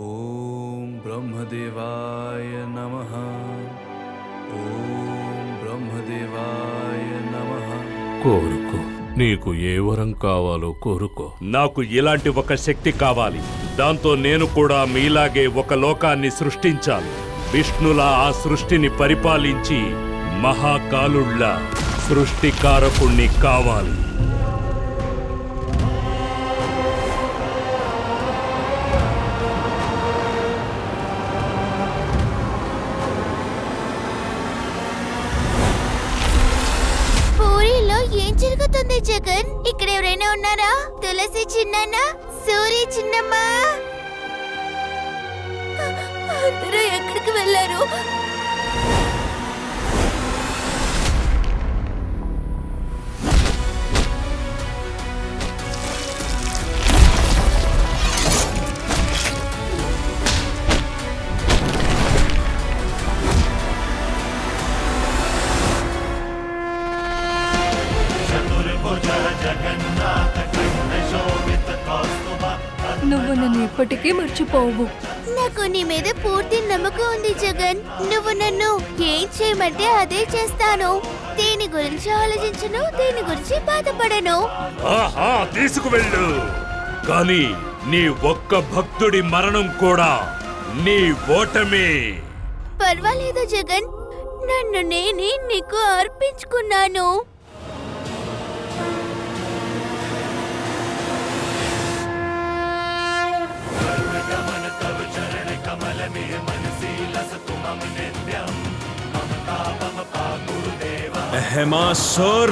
ఓం బ్రహ్మదేవాయ నమః. ఓం బ్రహ్మదేవాయ నమః. కోరుకో, నీకు ఏ వరం కావాలో కోరుకో. నాకు ఇలాంటి ఒక శక్తి కావాలి. దాంతో నేను కూడా మీలాగే ఒక లోకాన్ని సృష్టించాలి. విష్ణులా ఆ సృష్టిని పరిపాలించి మహాకాలుళ్ళ సృష్టికారకుణ్ణి కావాలి. ఏం జరుగుతుంది జగన్? ఇక్కడ ఎవరైనా ఉన్నారా? తులసి చిన్న, సూరి చిన్నమ్మా, అందరూ ఎక్కడికి వెళ్ళారు? నువ్వు నన్ను ఎప్పటికీ మర్చిపోవు. నాకు నీ మీద పూర్తి నమ్మకం ఉంది జగన్. నువ్వు నన్ను ఏం చేయమంటే అదే చేస్తాను. దేని గురించి ఆలోచించను, దేని గురించి బాధపడను. ఆహా, తీసుకువెళ్ళు. కానీ నీ ఒక్క భక్తుడి మరణం కూడా నీ ఓటమే. పర్వాలేదు జగన్, నన్ను నేనే నీకు అర్పించుకున్నాను. Ehemaasor